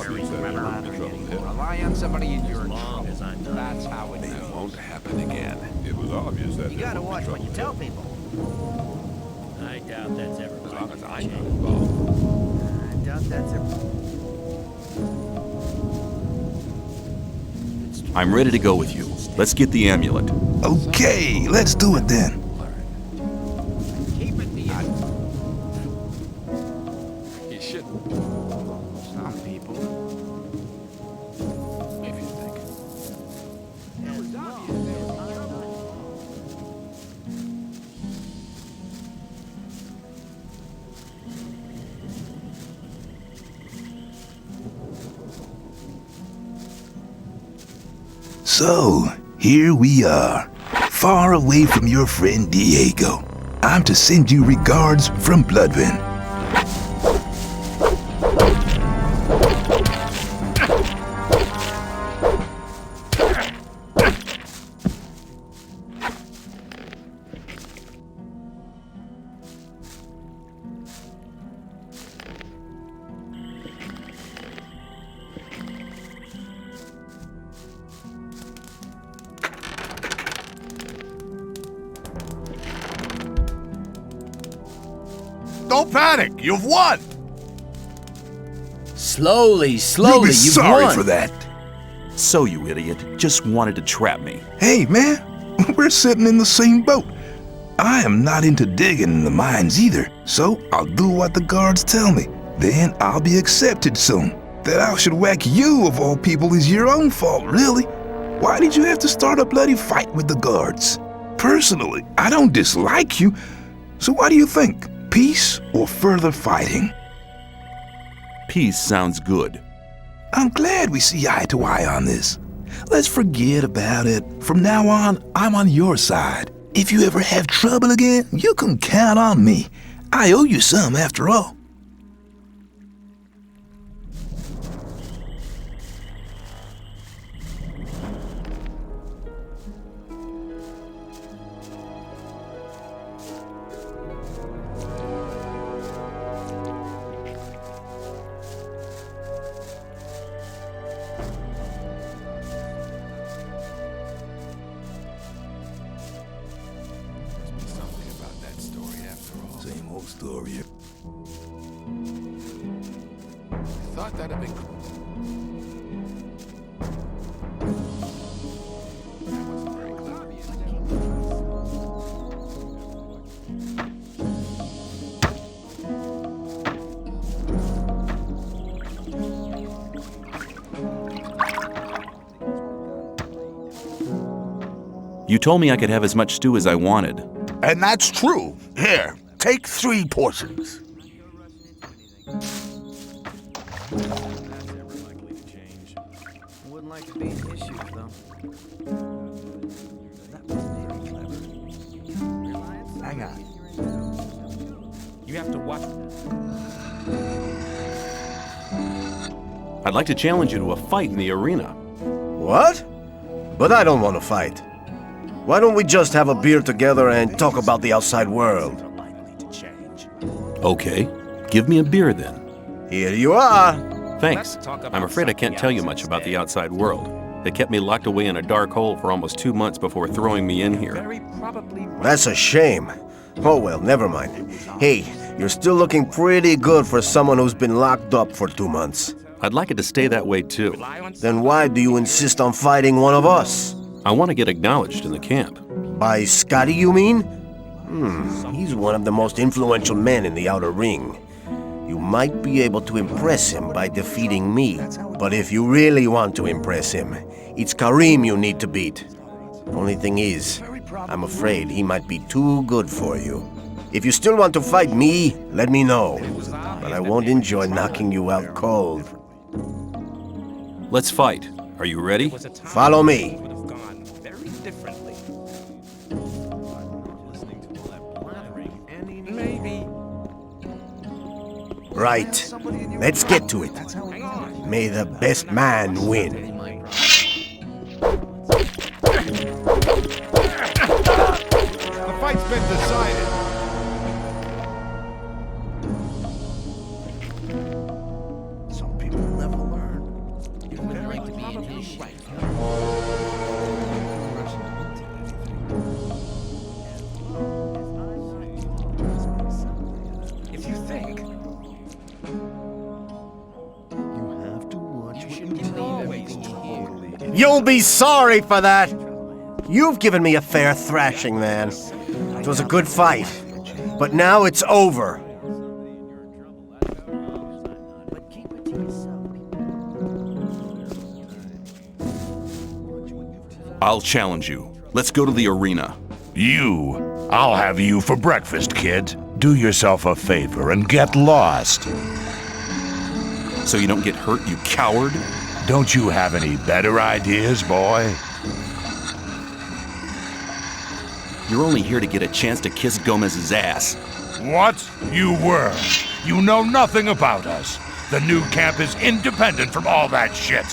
obvious that we're in trouble here. Rely on somebody in your trouble. That's how it It goes. won't happen again. It was obvious that You there gotta would be watch what trouble you tell people. I doubt that's ever here. As going long as to I'm not change. involved. I doubt that's ever... I'm ready to go with you. Let's get the amulet. Okay, let's do it then. Keep it to you. You shouldn't. Some people. If you think. It was obvious there would be trouble. So, here we are, far away from your friend Diego. I'm to send you regards from Bloodwyn. Don't panic! You've won! Slowly, You'll be sorry for that. So, you idiot, just wanted to trap me. Hey, man, we're sitting in the same boat. I am not into digging in the mines either, so I'll do what the guards tell me. Then I'll be accepted soon. That I should whack you, of all people, is your own fault, really. Why did you have to start a bloody fight with the guards? Personally, I don't dislike you. So what do you think? Peace or further fighting? Peace sounds good. I'm glad we see eye to eye on this. Let's forget about it. From now on, I'm on your side. If you ever have trouble again, you can count on me. I owe you some, after all. Something about that story after all. Same old story. I thought that'd been cool. That wasn't very clever. You told me I could have as much stew as I wanted. And that's true. Here, take 3 portions. Wouldn't like to be in issues, though. That was maybe clever. Hang on. You have to watch. I'd like to challenge you to a fight in the arena. What? But I don't want to fight. Why don't we just have a beer together and talk about the outside world? Okay, give me a beer then. Here you are. Thanks. I'm afraid I can't tell you much about the outside world. They kept me locked away in a dark hole for almost 2 months before throwing me in here. Very probably right. That's a shame. Oh well, never mind. Hey, you're still looking pretty good for someone who's been locked up for 2 months. I'd like it to stay that way too. Then why do you insist on fighting one of us? I want to get acknowledged in the camp. By Scotty, you mean? He's one of the most influential men in the Outer Ring. You might be able to impress him by defeating me. But if you really want to impress him, it's Ghorim you need to beat. Only thing is, I'm afraid he might be too good for you. If you still want to fight me, let me know. But I won't enjoy knocking you out cold. Let's fight. Are you ready? Follow me. Would have gone very differently. Maybe. Right. Let's get to it. May the best man win. The fight's been decided. Some people never learn. If you think, You'll be sorry for that! You've given me a fair thrashing, man. It was a good fight. But now it's over. I'll challenge you. Let's go to the arena. You. I'll have you for breakfast, kid. Do yourself a favor and get lost. So you don't get hurt, you coward? Don't you have any better ideas, boy? You're only here to get a chance to kiss Gomez's ass. What? You were. You know nothing about us. The new camp is independent from all that shit.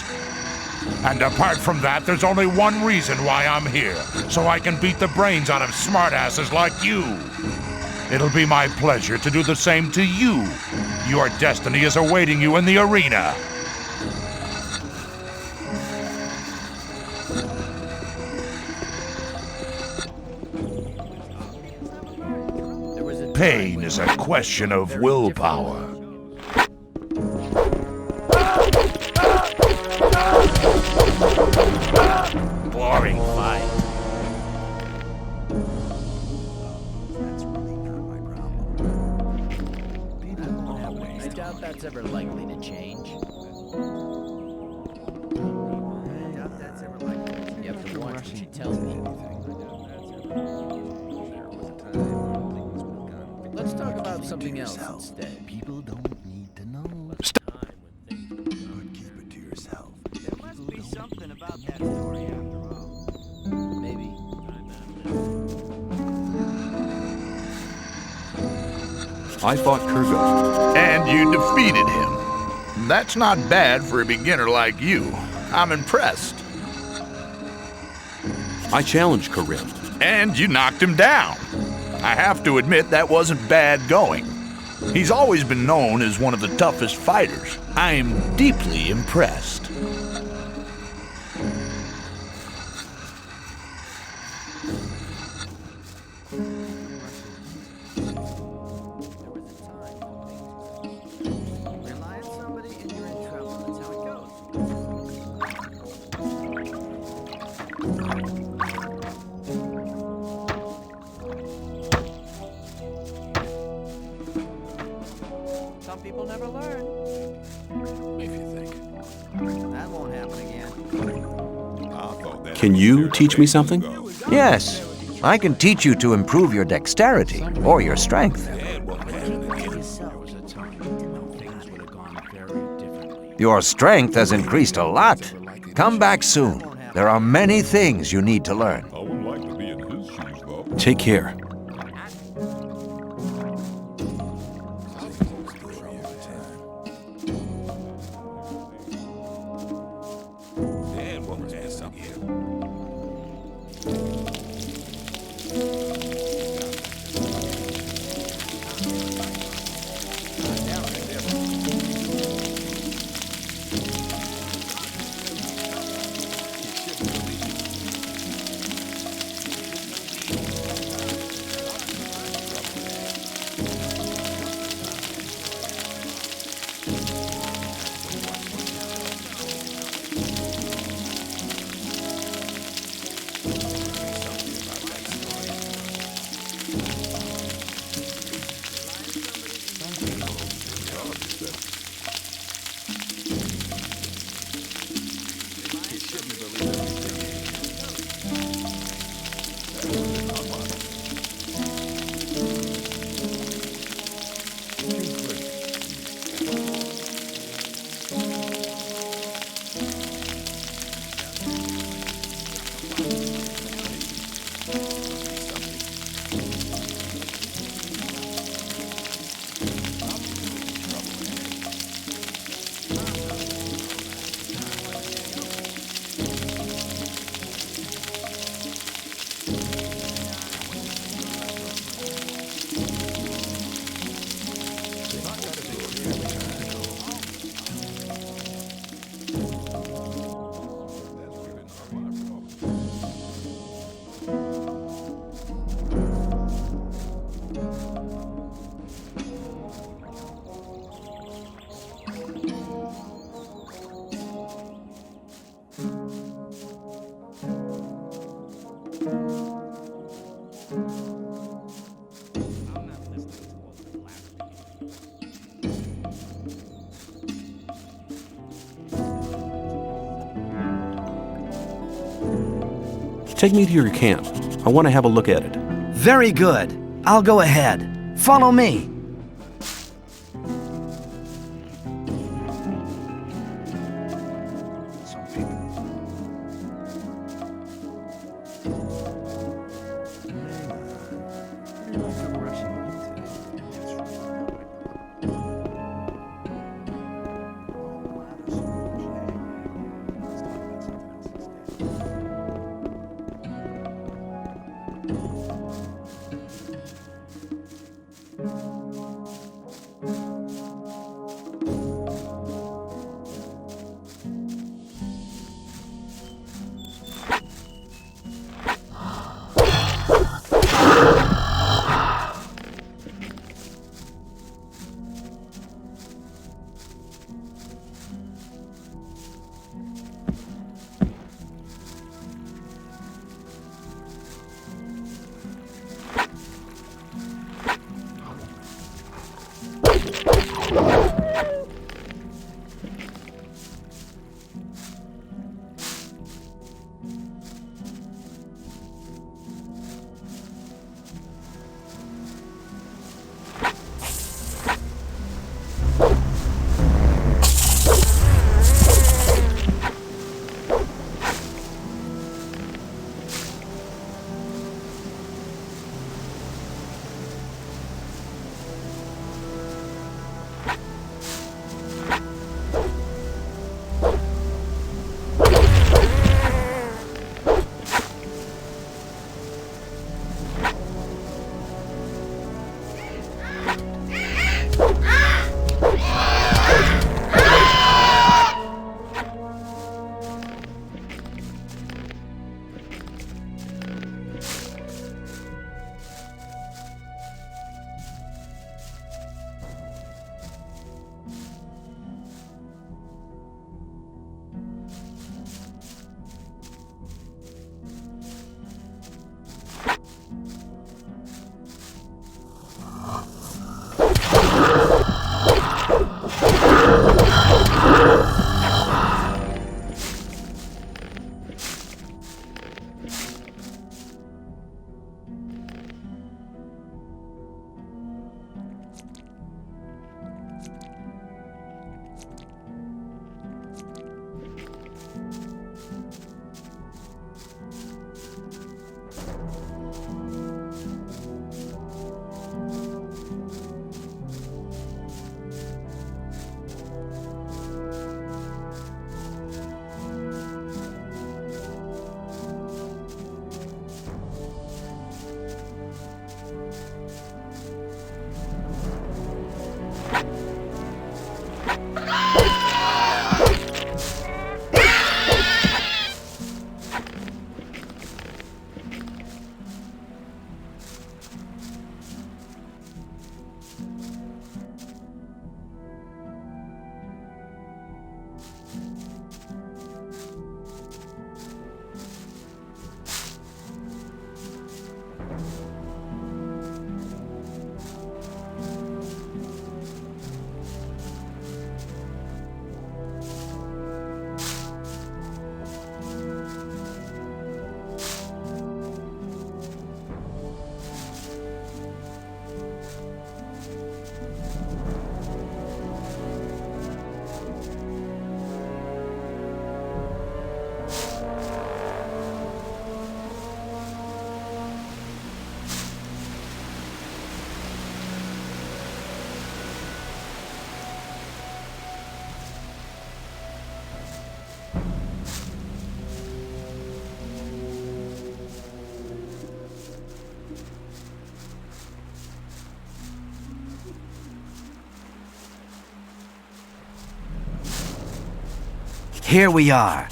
And apart from that, there's only one reason why I'm here. So I can beat the brains out of smartasses like you. It'll be my pleasure to do the same to you. Your destiny is awaiting you in the arena. Pain is a question of willpower. Boring fight. I doubt that's ever likely to change. You have to watch what you tell me. Let's talk about something else instead. People don't need to know. But keep it to yourself. There must be something about that story after all. Maybe. I fought Kurgo. And you defeated him. That's not bad for a beginner like you. I'm impressed. I challenged Ghorim. And you knocked him down. I have to admit that wasn't bad going. He's always been known as one of the toughest fighters. I'm deeply impressed. Rely on somebody and you're in trouble. That's how it goes. Some people never learn. If you think. That won't happen again. Can you teach me something? Yes, I can teach you to improve your dexterity or your strength. Your strength has increased a lot. Come back soon. There are many things you need to learn. Take care. Take me to your camp. I want to have a look at it. Very good. I'll go ahead. Follow me. Here we are.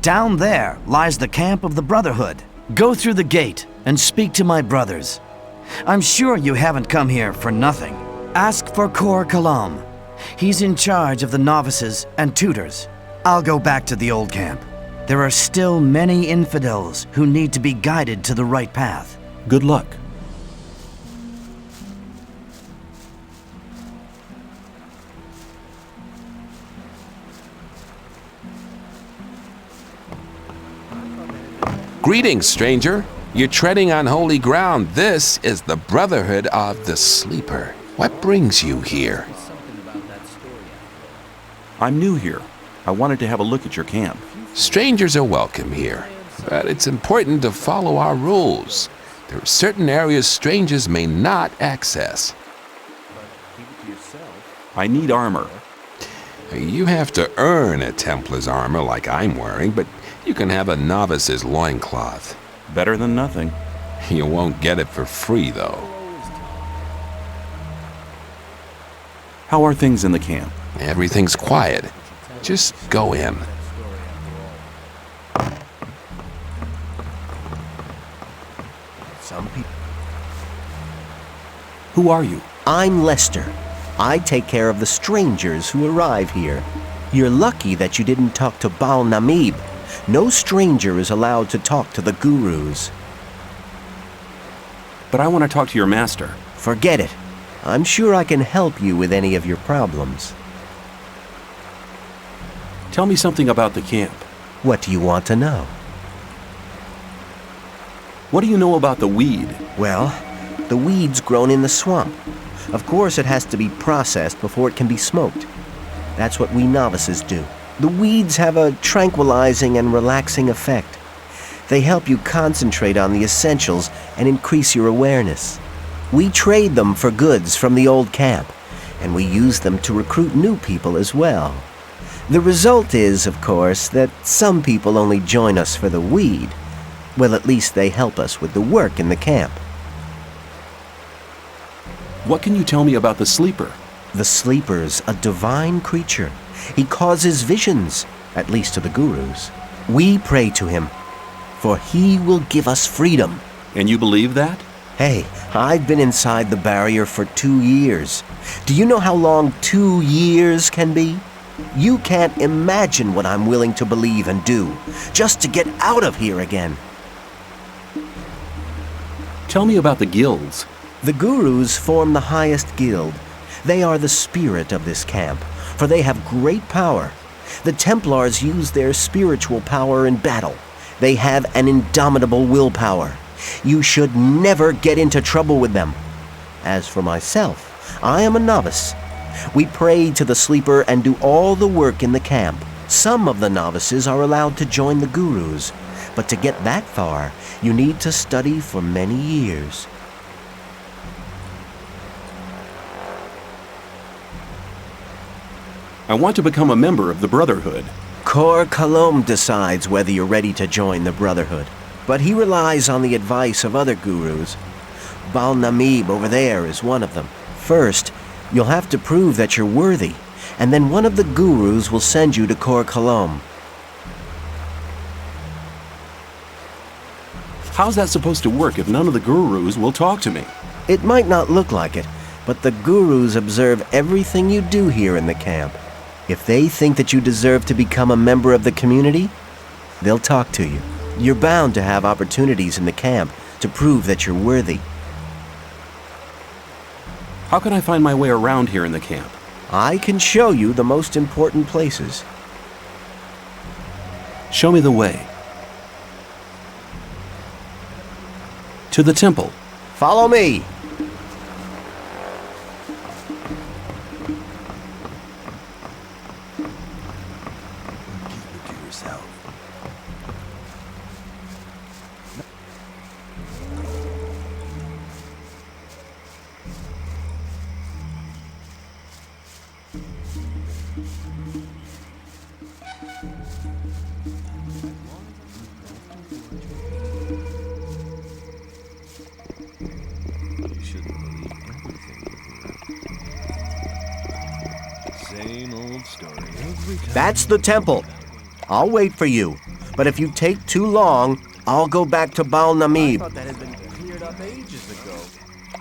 Down there lies the camp of the Brotherhood. Go through the gate and speak to my brothers. I'm sure you haven't come here for nothing. Ask for Cor Kalom. He's in charge of the novices and tutors. I'll go back to the old camp. There are still many infidels who need to be guided to the right path. Good luck. Greetings, stranger. You're treading on holy ground. This is the Brotherhood of the Sleeper. What brings you here? I'm new here. I wanted to have a look at your camp. Strangers are welcome here, but it's important to follow our rules. There are certain areas strangers may not access. I need armor. You have to earn a Templar's armor like I'm wearing, but you can have a novice's loincloth. Better than nothing. You won't get it for free, though. How are things in the camp? Everything's quiet. Just go in. Some people. Who are you? I'm Lester. I take care of the strangers who arrive here. You're lucky that you didn't talk to Baal Namib. No stranger is allowed to talk to the gurus. But I want to talk to your master. Forget it. I'm sure I can help you with any of your problems. Tell me something about the camp. What do you want to know? What do you know about the weed? Well, the weed's grown in the swamp. Of course, it has to be processed before it can be smoked. That's what we novices do. The weeds have a tranquilizing and relaxing effect. They help you concentrate on the essentials and increase your awareness. We trade them for goods from the old camp, and we use them to recruit new people as well. The result is, of course, that some people only join us for the weed. Well, at least they help us with the work in the camp. What can you tell me about the Sleeper? The Sleeper's a divine creature. He causes visions, at least to the gurus. We pray to him, for he will give us freedom. And you believe that? Hey, I've been inside the barrier for 2 years. Do you know how long 2 years can be? You can't imagine what I'm willing to believe and do, just to get out of here again. Tell me about the guilds. The gurus form the highest guild. They are the spirit of this camp, for they have great power. The Templars use their spiritual power in battle. They have an indomitable willpower. You should never get into trouble with them. As for myself, I am a novice. We pray to the Sleeper and do all the work in the camp. Some of the novices are allowed to join the gurus, but to get that far, you need to study for many years. I want to become a member of the Brotherhood. Cor Kalom decides whether you're ready to join the Brotherhood, but he relies on the advice of other gurus. Baal Namib over there is one of them. First, you'll have to prove that you're worthy, and then one of the gurus will send you to Cor Kalom. How's that supposed to work if none of the gurus will talk to me? It might not look like it, but the gurus observe everything you do here in the camp. If they think that you deserve to become a member of the community, they'll talk to you. You're bound to have opportunities in the camp to prove that you're worthy. How can I find my way around here in the camp? I can show you the most important places. Show me the way. To the temple. Follow me! That's the temple. I'll wait for you. But if you take too long, I'll go back to Baal Namib. I thought that had been cleared up ages ago.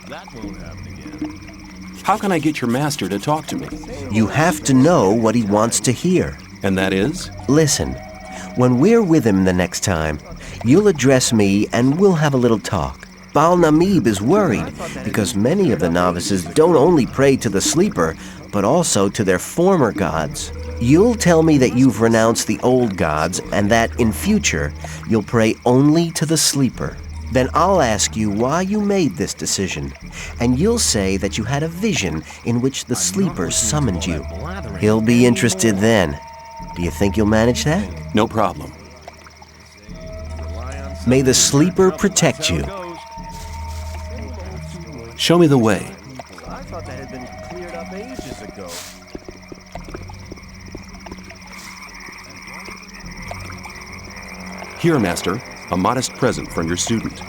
That won't happen again. How can I get your master to talk to me? You have to know what he wants to hear. And that is? Listen, when we're with him the next time, you'll address me and we'll have a little talk. Baal Namib is worried because many of the novices don't only pray to the Sleeper, but also to their former gods. You'll tell me that you've renounced the old gods and that in future you'll pray only to the sleeper. Then I'll ask you why you made this decision, and you'll say that you had a vision in which the sleeper summoned you. He'll be interested then. Do you think you'll manage that? No problem. May the sleeper protect you. Show me the way. I thought that had been cleared up ages ago. Here, Master, a modest present from your student.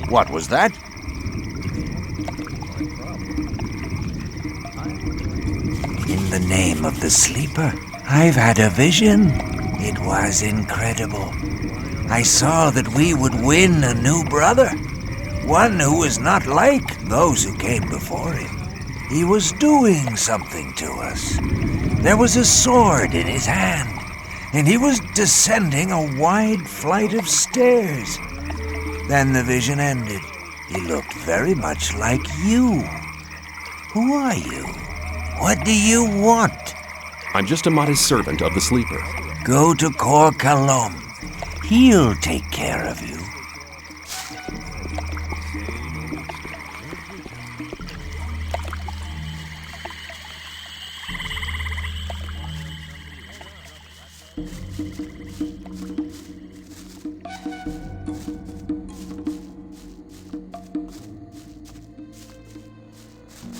What was that? In the name of the sleeper, I've had a vision. It was incredible. I saw that we would win a new brother. One who was not like those who came before him. He was doing something to us. There was a sword in his hand, and he was descending a wide flight of stairs. Then the vision ended. He looked very much like you. Who are you? What do you want? I'm just a modest servant of the sleeper. Go to Cor Kalom. He'll take care of you.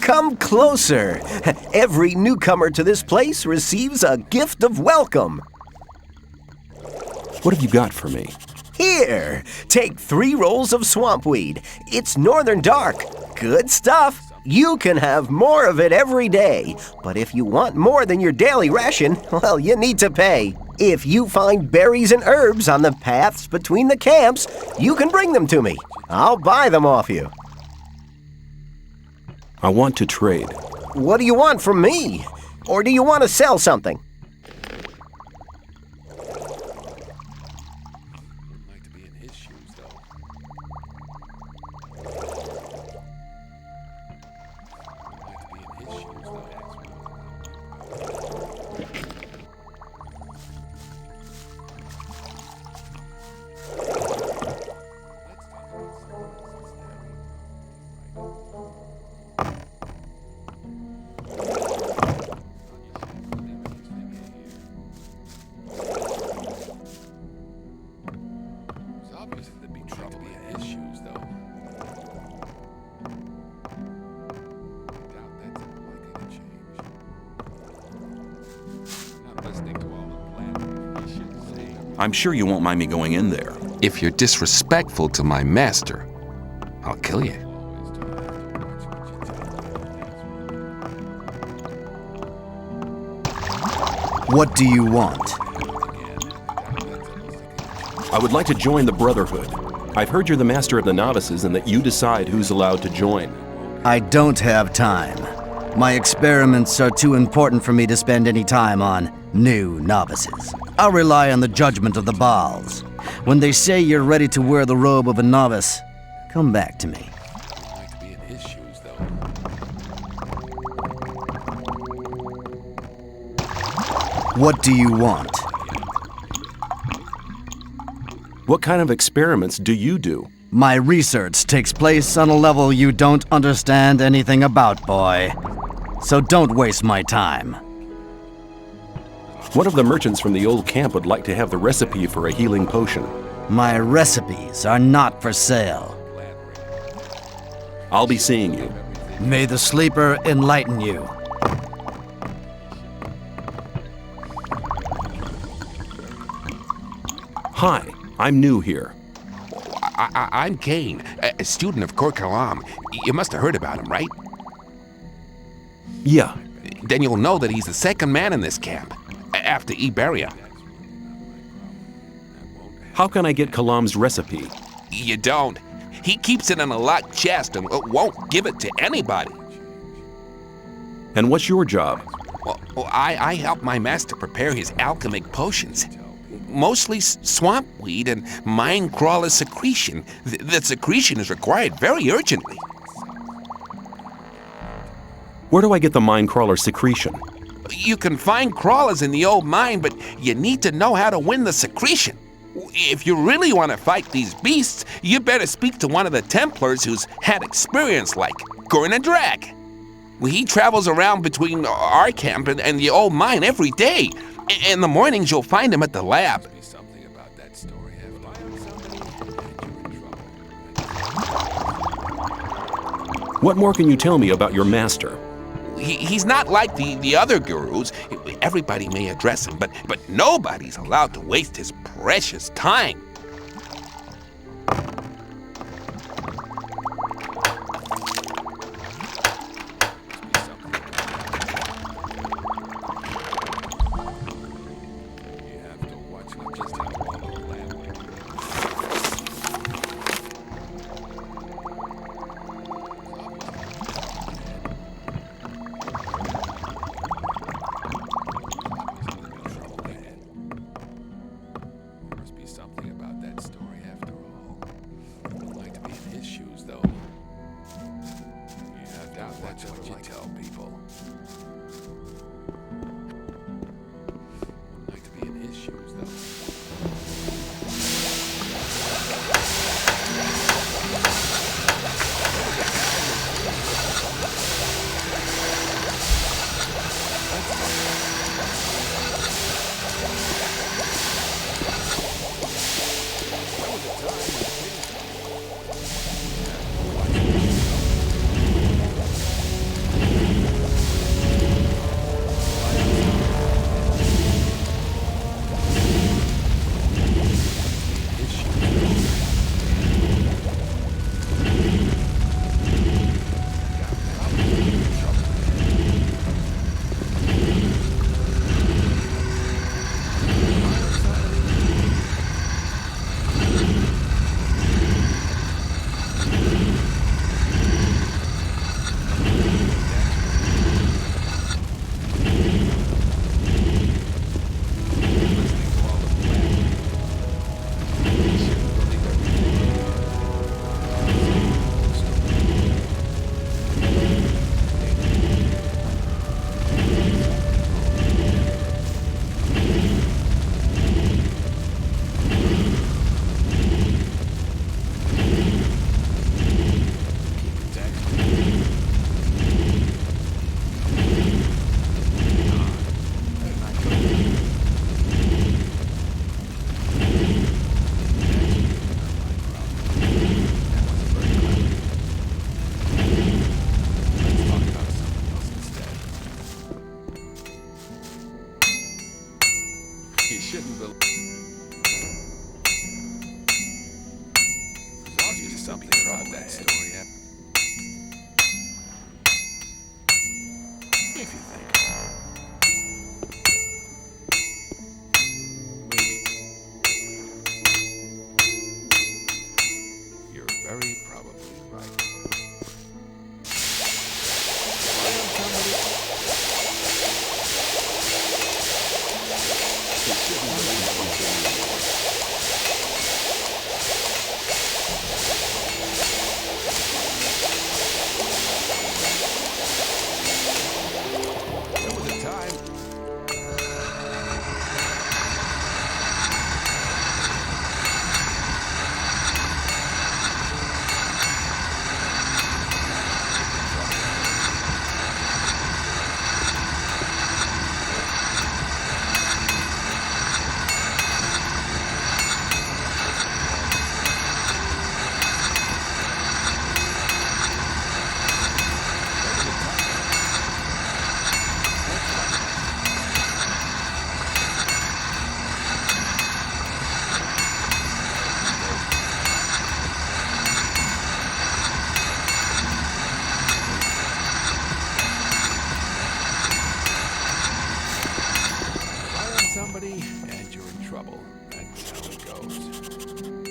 Come closer. Every newcomer to this place receives a gift of welcome. What have you got for me? Here, take 3 rolls of swampweed. It's northern dark. Good stuff. You can have more of it every day. But if you want more than your daily ration, well, you need to pay. If you find berries and herbs on the paths between the camps, you can bring them to me. I'll buy them off you. I want to trade. What do you want from me? Or do you want to sell something? I'm sure you won't mind me going in there. If you're disrespectful to my master, I'll kill you. What do you want? I would like to join the Brotherhood. I've heard you're the master of the novices and that you decide who's allowed to join. I don't have time. My experiments are too important for me to spend any time on new novices. I'll rely on the judgment of the Baals. When they say you're ready to wear the robe of a novice, come back to me. What do you want? What kind of experiments do you do? My research takes place on a level you don't understand anything about, boy. So don't waste my time. One of the merchants from the old camp would like to have the recipe for a healing potion. My recipes are not for sale. I'll be seeing you. May the sleeper enlighten you. Hi, I'm new here. I'm Kane, a student of Cor Kalom. You must have heard about him, right? Yeah. Then you'll know that he's the second man in this camp, after Darrion. How can I get Kalom's recipe? You don't. He keeps it in a locked chest and won't give it to anybody. And what's your job? Well, I help my master prepare his alchemic potions. Mostly swampweed and mine crawler secretion. That secretion is required very urgently. Where do I get the mine crawler secretion? You can find crawlers in the old mine, but you need to know how to win the secretion. If you really want to fight these beasts, you better speak to one of the Templars who's had experience like Ghorim. He travels around between our camp and the old mine every day. In the mornings, you'll find him at the lab. What more can you tell me about your master? He's not like the other gurus. Everybody may address him, but nobody's allowed to waste his precious time.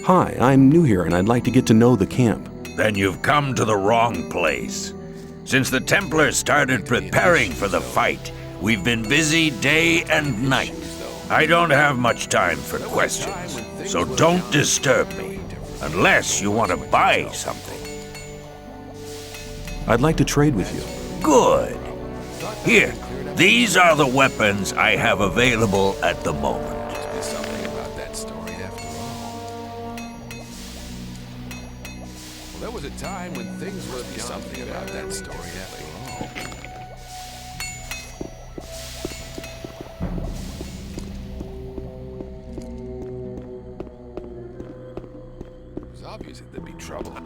Hi, I'm new here and I'd like to get to know the camp. Then you've come to the wrong place. Since the Templars started preparing for the fight, we've been busy day and night. I don't have much time for questions, so don't disturb me, unless you want to buy something. I'd like to trade with you. Good. Here, these are the weapons I have available at the moment. There's something about that story after all. Well, there was a time when things were beyond something about that story after all. It was obvious that there'd be trouble.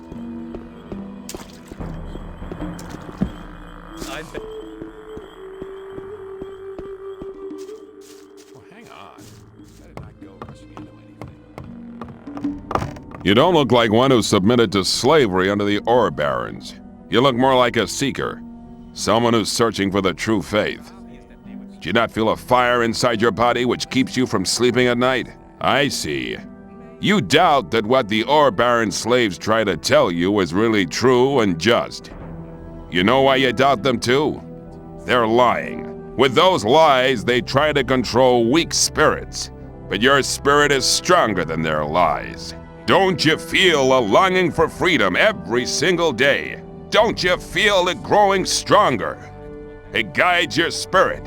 You don't look like one who submitted to slavery under the Ore Barons. You look more like a seeker, someone who's searching for the true faith. Do you not feel a fire inside your body which keeps you from sleeping at night? I see. You doubt that what the Ore Baron slaves try to tell you is really true and just. You know why you doubt them too? They're lying. With those lies, they try to control weak spirits. But your spirit is stronger than their lies. Don't you feel a longing for freedom every single day? Don't you feel it growing stronger? It guides your spirit.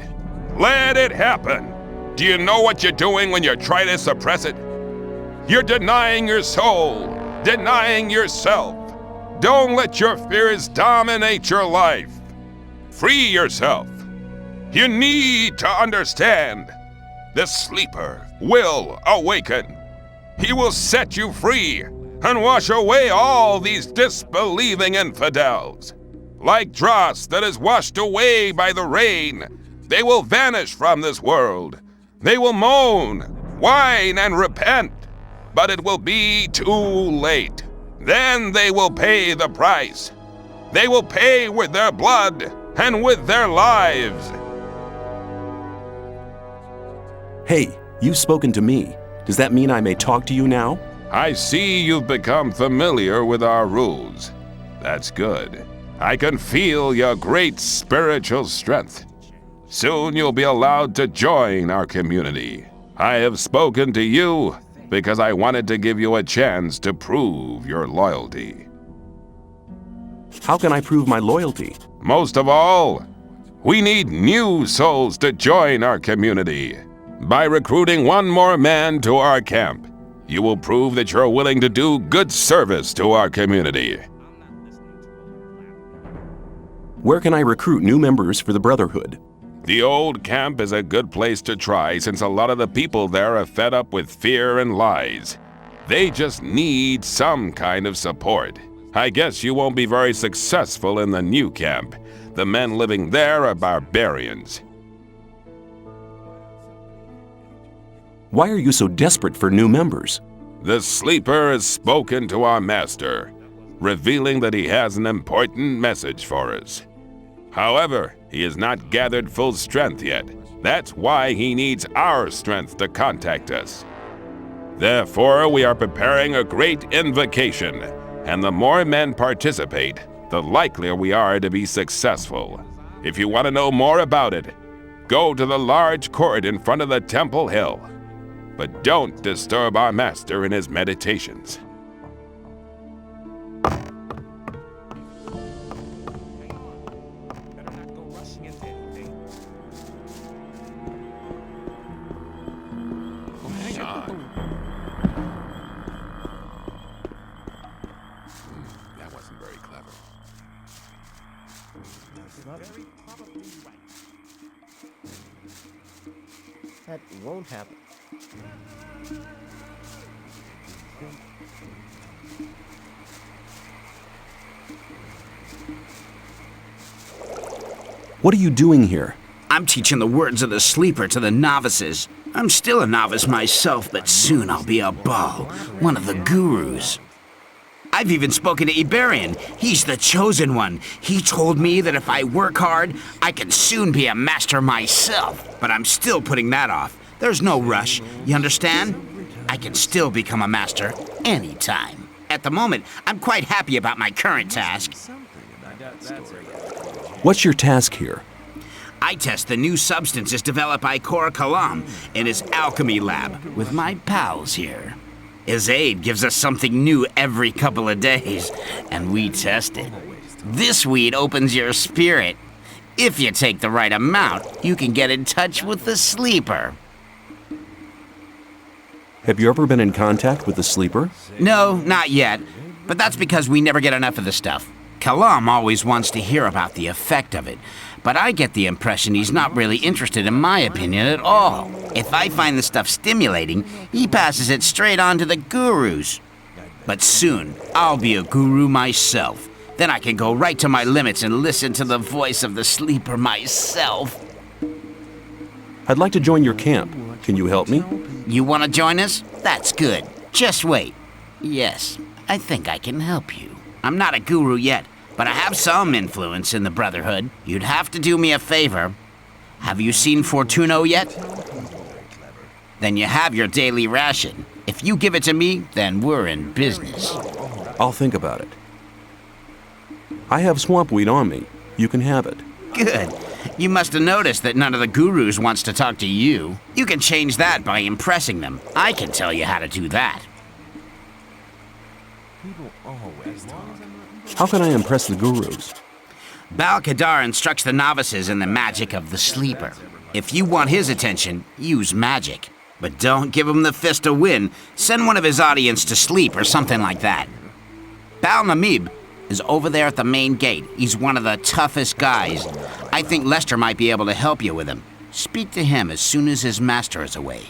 Let it happen. Do you know what you're doing when you try to suppress it? You're denying your soul, denying yourself. Don't let your fears dominate your life. Free yourself. You need to understand. The sleeper will awaken. He will set you free and wash away all these disbelieving infidels. Like dross that is washed away by the rain, they will vanish from this world. They will moan, whine, and repent, but it will be too late. Then they will pay the price. They will pay with their blood and with their lives. Hey, you've spoken to me. Does that mean I may talk to you now? I see you've become familiar with our rules. That's good. I can feel your great spiritual strength. Soon you'll be allowed to join our community. I have spoken to you because I wanted to give you a chance to prove your loyalty. How can I prove my loyalty? Most of all, we need new souls to join our community. By recruiting one more man to our camp, you will prove that you're willing to do good service to our community. Where can I recruit new members for the Brotherhood? The old camp is a good place to try since a lot of the people there are fed up with fear and lies. They just need some kind of support. I guess you won't be very successful in the new camp. The men living there are barbarians. Why are you so desperate for new members? The Sleeper has spoken to our master, revealing that he has an important message for us. However, he has not gathered full strength yet. That's why he needs our strength to contact us. Therefore, we are preparing a great invocation, and the more men participate, the likelier we are to be successful. If you want to know more about it, go to the large court in front of the Temple Hill. But don't disturb our master in his meditations. Hang on. That wasn't very clever. Very probably right. That won't happen. What are you doing here? I'm teaching the words of the Sleeper to the novices. I'm still a novice myself, but soon I'll be a Baal, one of the gurus. I've even spoken to Iberian. He's the chosen one. He told me that if I work hard, I can soon be a master myself. But I'm still putting that off. There's no rush. You understand? I can still become a master anytime. At the moment, I'm quite happy about my current task. What's your task here? I test the new substances developed by Cor Kalom in his alchemy lab with my pals here. His aid gives us something new every couple of days, and we test it. This weed opens your spirit. If you take the right amount, you can get in touch with the sleeper. Have you ever been in contact with the sleeper? No, not yet. But that's because we never get enough of the stuff. Kalom always wants to hear about the effect of it, but I get the impression he's not really interested in my opinion at all. If I find the stuff stimulating, he passes it straight on to the gurus. But soon, I'll be a guru myself. Then I can go right to my limits and listen to the voice of the sleeper myself. I'd like to join your camp. Can you help me? You want to join us? That's good. Just wait. Yes, I think I can help you. I'm not a guru yet, but I have some influence in the Brotherhood. You'd have to do me a favor. Have you seen Fortuno yet? Then you have your daily ration. If you give it to me, then we're in business. I'll think about it. I have swampweed on me. You can have it. Good. You must have noticed that none of the gurus wants to talk to you. You can change that by impressing them. I can tell you how to do that. People always talk. How can I impress the gurus? Baal Tyon instructs the novices in the magic of the sleeper. If you want his attention, use magic. But don't give him the fist to win. Send one of his audience to sleep or something like that. Baal Namib is over there at the main gate. He's one of the toughest guys. I think Lester might be able to help you with him. Speak to him as soon as his master is away.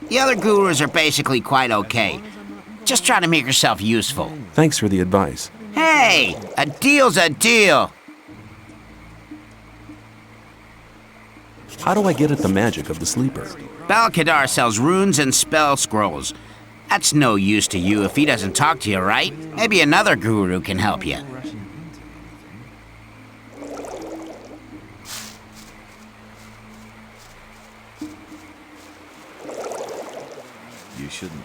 The other gurus are basically quite okay. Just try to make yourself useful. Thanks for the advice. Hey, a deal's a deal. How do I get at the magic of the sleeper? Baal Tyon sells runes and spell scrolls. That's no use to you if he doesn't talk to you, right? Maybe another guru can help you. You shouldn't.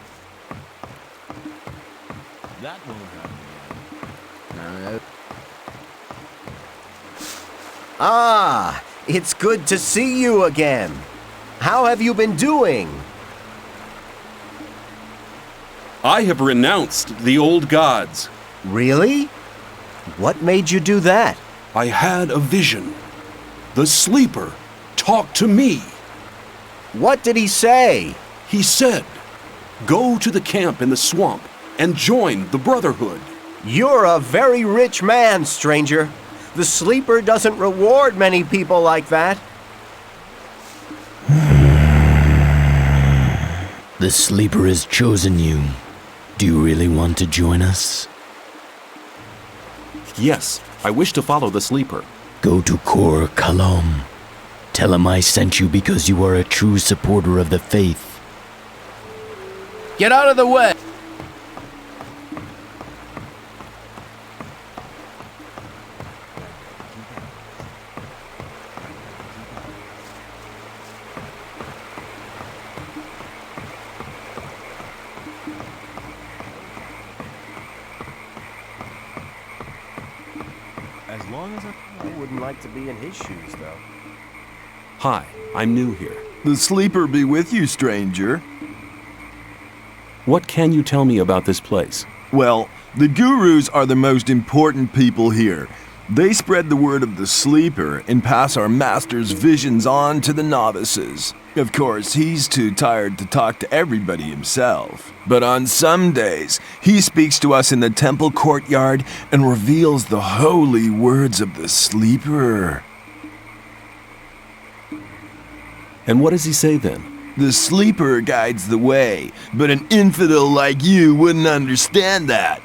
That won't happen. Ah, it's good to see you again. How have you been doing? I have renounced the old gods. Really? What made you do that? I had a vision. The sleeper talked to me. What did he say? He said, "Go to the camp in the swamp and join the Brotherhood." You're a very rich man, stranger. The sleeper doesn't reward many people like that. The sleeper has chosen you. Do you really want to join us? Yes, I wish to follow the sleeper. Go to Cor Kalom. Tell him I sent you because you are a true supporter of the faith. Get out of the way! As long as I wouldn't like to be in his shoes, though. Hi, I'm new here. The sleeper be with you, stranger. What can you tell me about this place? Well, the gurus are the most important people here. They spread the word of the sleeper and pass our master's visions on to the novices. Of course, he's too tired to talk to everybody himself. But on some days, he speaks to us in the temple courtyard and reveals the holy words of the sleeper. And what does he say then? The sleeper guides the way, but an infidel like you wouldn't understand that.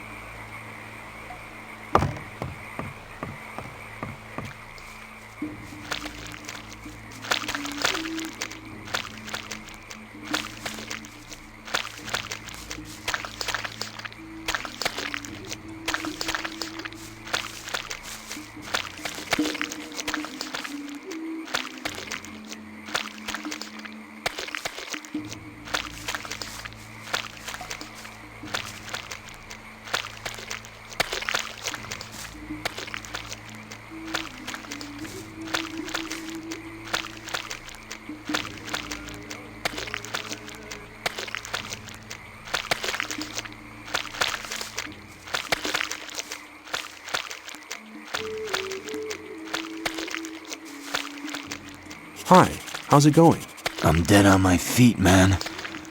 Hi, how's it going? I'm dead on my feet, man.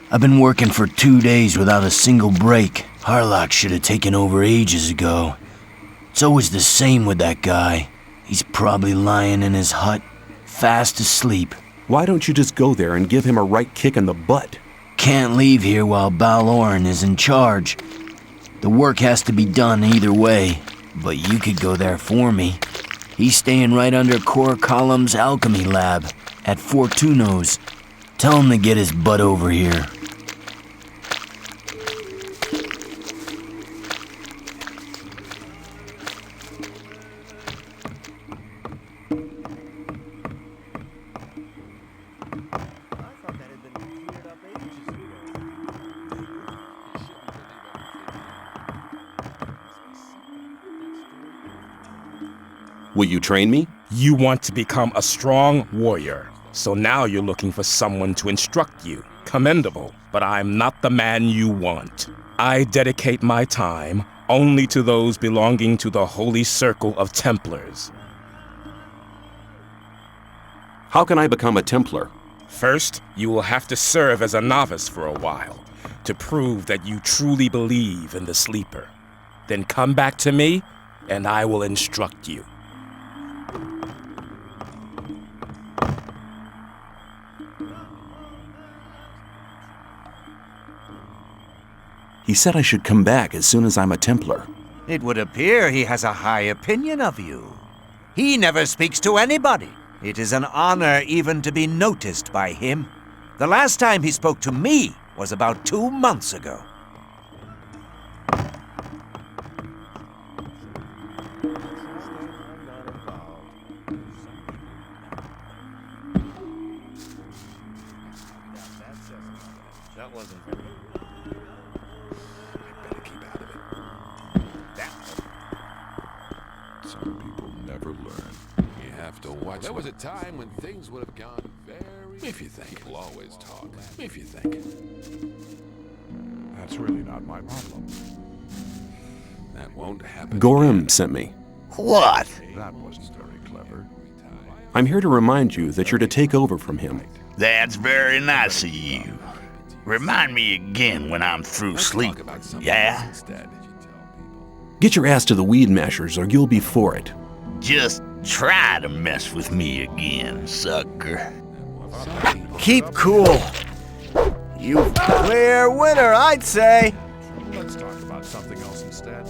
I've been working for 2 days without a single break. Harlock should have taken over ages ago. It's always the same with that guy. He's probably lying in his hut, fast asleep. Why don't you just go there and give him a right kick in the butt? Can't leave here while Baal is in charge. The work has to be done either way, but you could go there for me. He's staying right under Cor Kalom's alchemy lab at Fortuno's. Tell him to get his butt over here. Will you train me? You want to become a strong warrior. So now you're looking for someone to instruct you. Commendable, but I'm not the man you want. I dedicate my time only to those belonging to the Holy Circle of Templars. How can I become a Templar? First, you will have to serve as a novice for a while to prove that you truly believe in the Sleeper. Then come back to me, and I will instruct you. He said I should come back as soon as I'm a Templar. It would appear he has a high opinion of you. He never speaks to anybody. It is an honor even to be noticed by him. The last time he spoke to me was about 2 months ago. That wasn't very... Some people never learn. You have to watch. There was a time when things would have gone very... If you think. People always talk. If you think. That's really not my problem. That won't happen. Ghorim sent me. What? That wasn't very clever. I'm here to remind you that you're to take over from him. That's very nice of you. Remind me again when I'm through sleeping, yeah? Get your ass to the weed mashers or you'll be for it. Just try to mess with me again, sucker. Keep cool. You clear winner, I'd say. Let's talk about something else instead.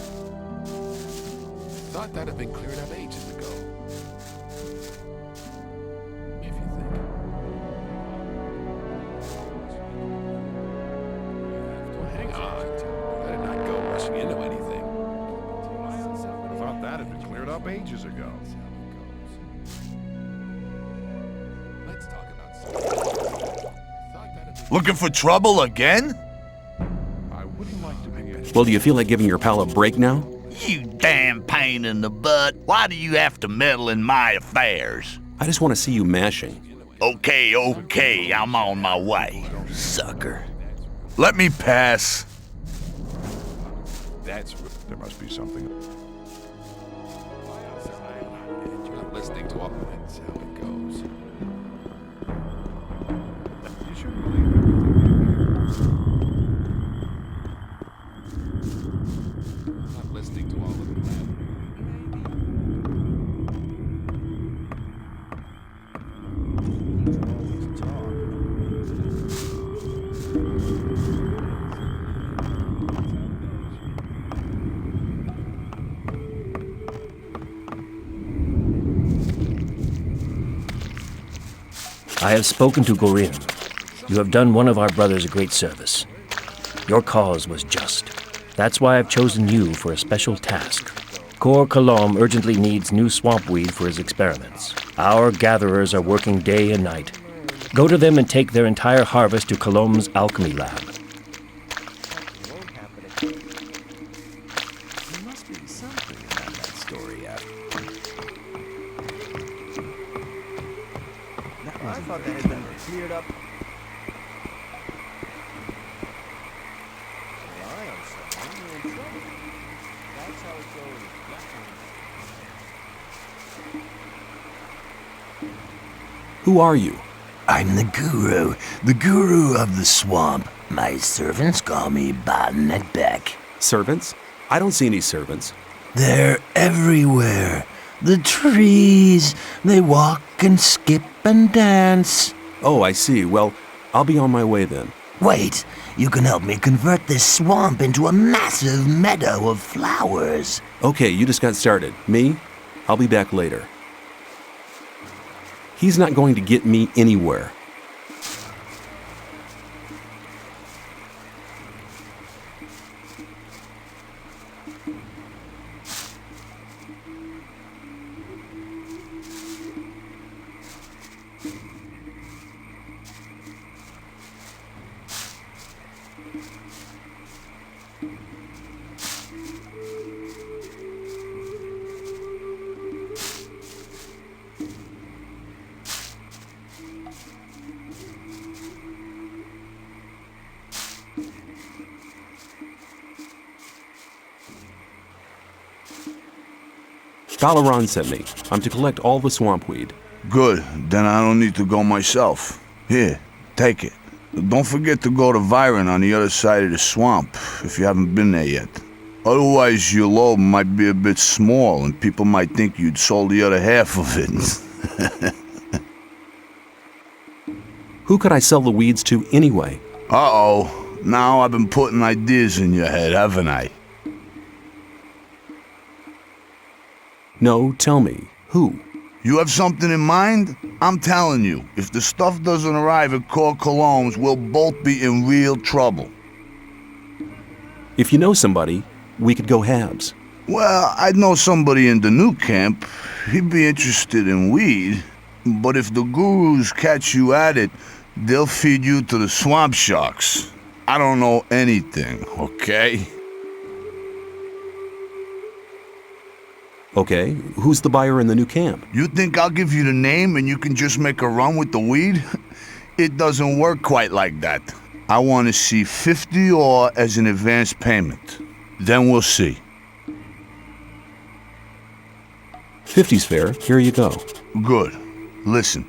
Thought that had been cleared up ages ago. If you think. Well, hang on. Better not go rushing into anything. I thought that had been cleared up ages ago. Let's talk about something. Looking for trouble again? I wouldn't like to be... Well, do you feel like giving your pal a break now? You damn pain in the butt. Why do you have to meddle in my affairs? I just want to see you mashing. Okay, I'm on my way, sucker. Let me pass. There must be something. You're not listening to all of it. That's how it goes. You shouldn't believe everything I'm not listening to all of the plan. I have spoken to Ghorim. You have done one of our brothers a great service. Your cause was just. That's why I've chosen you for a special task. Cor Kalom urgently needs new swampweed for his experiments. Our gatherers are working day and night. Go to them and take their entire harvest to Kalom's alchemy lab. There must be something about that story after. I thought that had been cleared up. That's how it goes. Who are you? I'm the guru of the swamp. My servants call me Baal. Servants? I don't see any servants. They're everywhere. The trees, they walk and skip and dance. Oh, I see. Well, I'll be on my way then. Wait, you can help me convert this swamp into a massive meadow of flowers. Okay, you just got started. Me? I'll be back later. He's not going to get me anywhere. Darrion sent me. I'm to collect all the swampweed. Good. Then I don't need to go myself. Here, take it. Don't forget to go to Vyron on the other side of the swamp, if you haven't been there yet. Otherwise, your load might be a bit small, and people might think you'd sold the other half of it. Who could I sell the weeds to anyway? Uh-oh. Now I've been putting ideas in your head, haven't I? No, tell me. Who? You have something in mind? I'm telling you, if the stuff doesn't arrive at Cor Kalom's, we'll both be in real trouble. If you know somebody, we could go halves. Well, I'd know somebody in the new camp. He'd be interested in weed. But if the gurus catch you at it, they'll feed you to the swamp sharks. I don't know anything, okay? Okay, who's the buyer in the new camp? You think I'll give you the name and you can just make a run with the weed? It doesn't work quite like that. I want to see 50 ore as an advance payment. Then we'll see. 50's fair. Here you go. Good. Listen,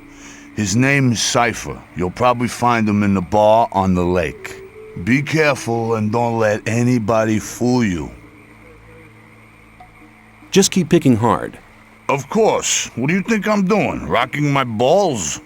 his name is Cypher. You'll probably find him in the bar on the lake. Be careful and don't let anybody fool you. Just keep picking hard. Of course. What do you think I'm doing? Rocking my balls?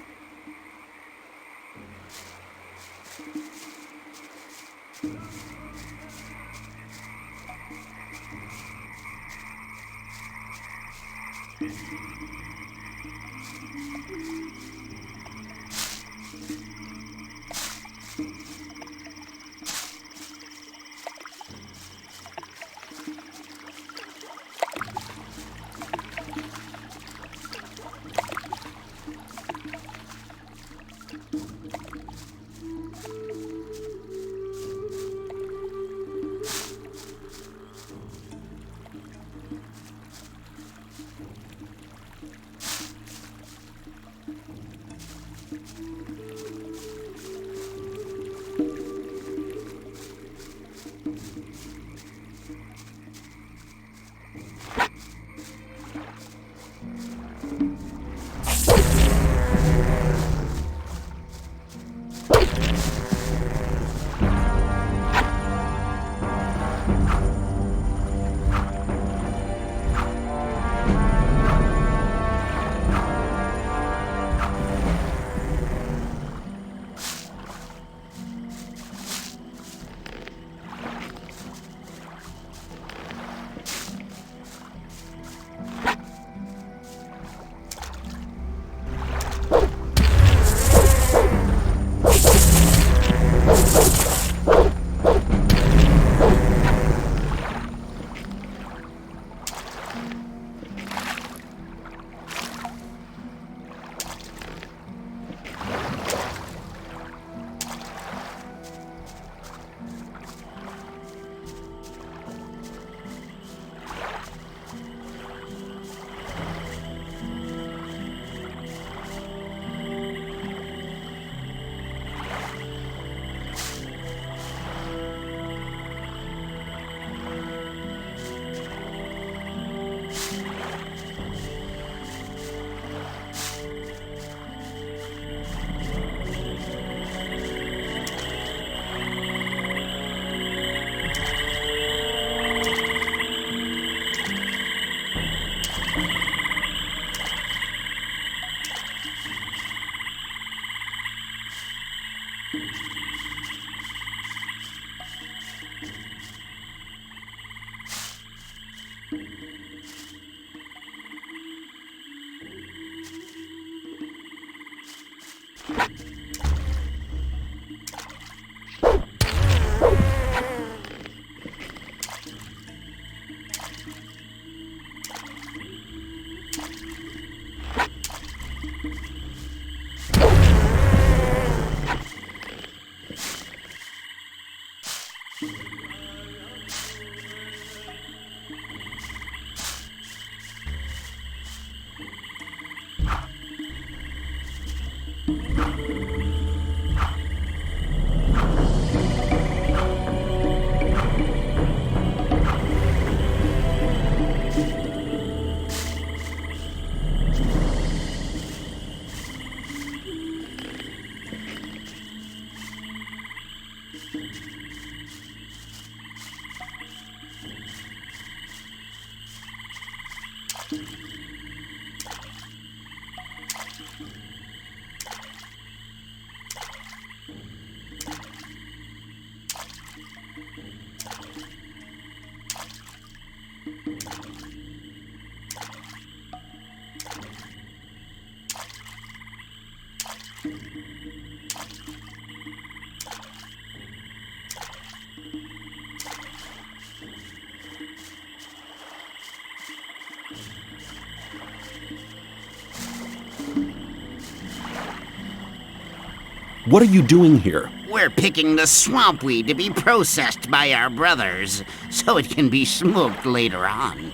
What are you doing here? We're picking the swampweed to be processed by our brothers, so it can be smoked later on.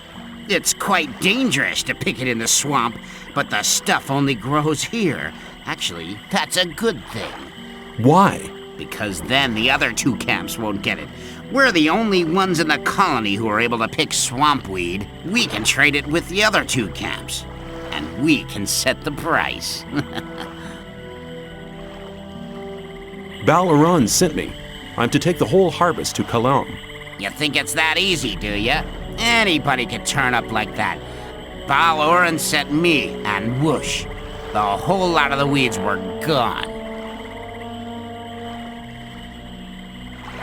It's quite dangerous to pick it in the swamp, but the stuff only grows here. Actually, that's a good thing. Why? Because then the other two camps won't get it. We're the only ones in the colony who are able to pick swampweed. We can trade it with the other two camps, and we can set the price. Baal Tyon sent me. I'm to take the whole harvest to Kalom. You think it's that easy, do ya? Anybody could turn up like that. Baal Tyon sent me, and whoosh, the whole lot of the weeds were gone.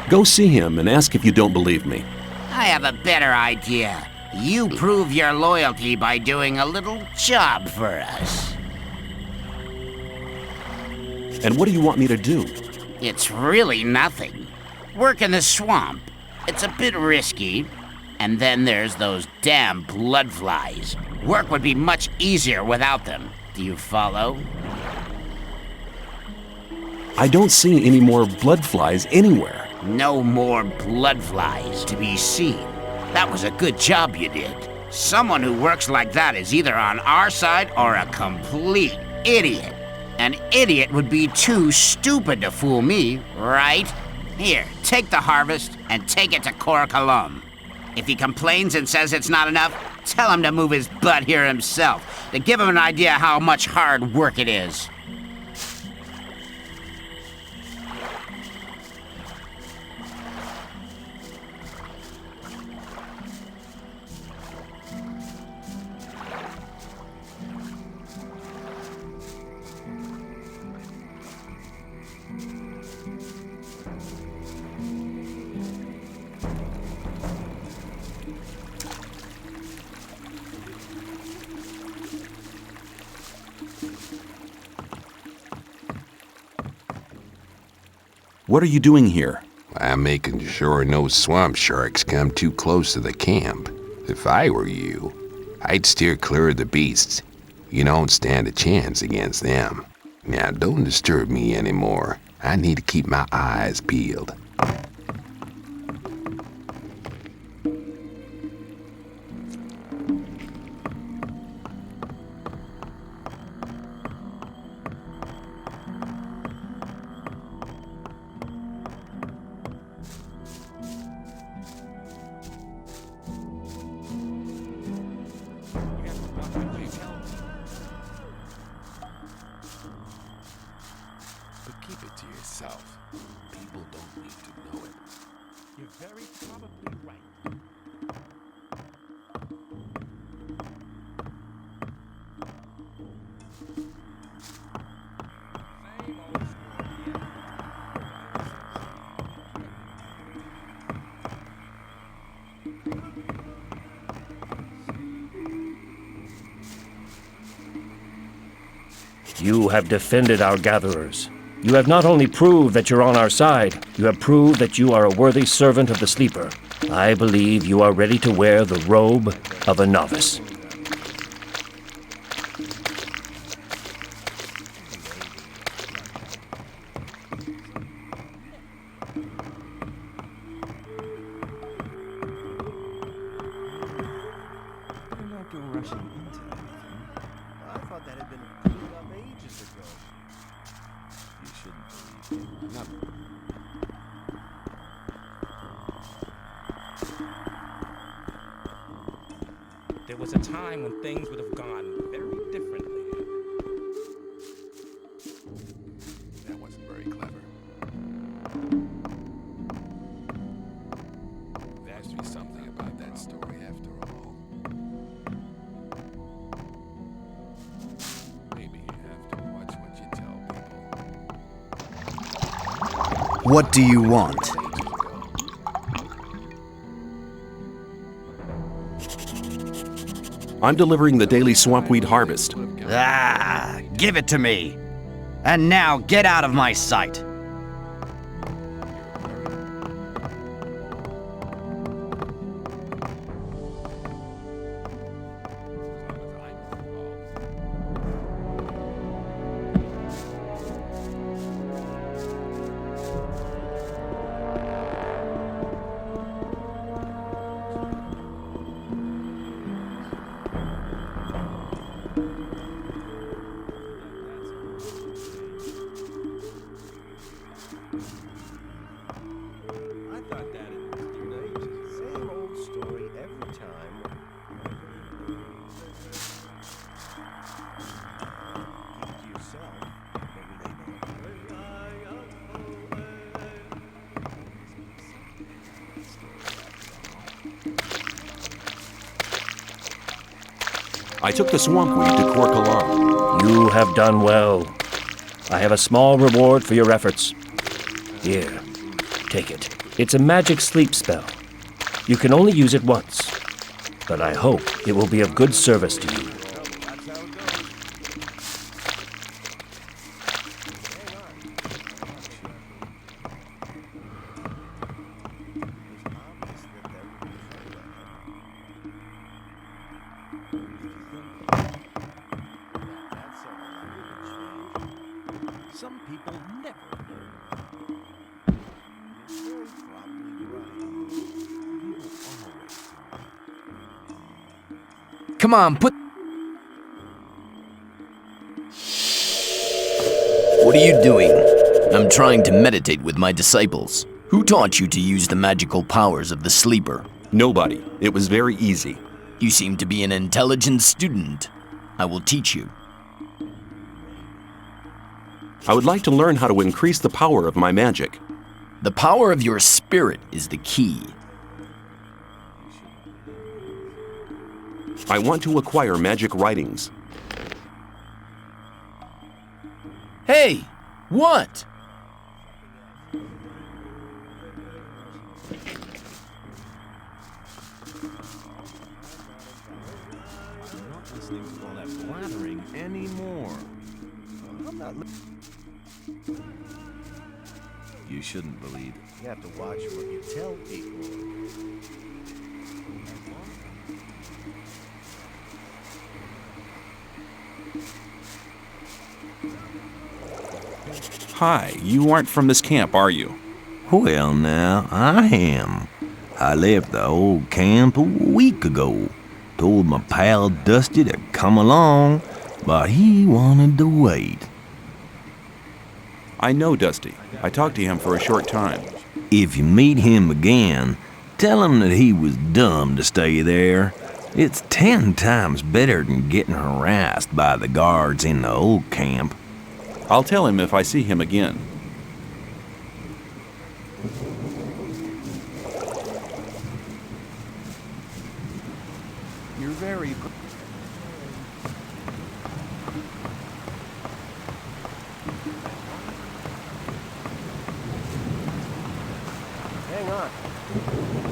Go see him and ask if you don't believe me. I have a better idea. You prove your loyalty by doing a little job for us. And what do you want me to do? It's really nothing. Work in the swamp. It's a bit risky. And then there's those damn bloodflies. Work would be much easier without them. Do you follow? I don't see any more bloodflies anywhere. No more bloodflies to be seen. That was a good job you did. Someone who works like that is either on our side or a complete idiot. An idiot would be too stupid to fool me, right? Here, take the harvest and take it to Cor Kalom. If he complains and says it's not enough, tell him to move his butt here himself, to give him an idea how much hard work it is. What are you doing here? I'm making sure no swamp sharks come too close to the camp. If I were you, I'd steer clear of the beasts. You don't stand a chance against them. Now don't disturb me anymore. I need to keep my eyes peeled. People don't need to know it. You're very probably right. You have defended our gatherers. You have not only proved that you're on our side, you have proved that you are a worthy servant of the Sleeper. I believe you are ready to wear the robe of a novice. into anything. I thought that had been cleaned up ages ago. You shouldn't believe him. There was a time when things would have gone very differently. That wasn't very clever. There has to be something about that story after all. Maybe you have to watch what you tell people. What do you want? I'm delivering the daily Swampweed Harvest. Ah, give it to me. And now get out of my sight. I took the Swampweed to Cor Kalom. You have done well. I have a small reward for your efforts. Here, take it. It's a magic sleep spell. You can only use it once, but I hope it will be of good service to you. Some people never know. Come on, put... What are you doing? I'm trying to meditate with my disciples. Who taught you to use the magical powers of the sleeper? Nobody. It was very easy. You seem to be an intelligent student. I will teach you. I would like to learn how to increase the power of my magic. The power of your spirit is the key. I want to acquire magic writings. Hey, what? I'm not listening to all that blathering anymore. I'm not You shouldn't believe. You have to watch what you tell people. Hi, you aren't from this camp, are you? Well, now, I am. I left the old camp a week ago. Told my pal Dusty to come along, but he wanted to wait. I know Dusty. I talked to him for a short time. If you meet him again, tell him that he was dumb to stay there. It's 10 times better than getting harassed by the guards in the old camp. I'll tell him if I see him again. You're very... Hang on.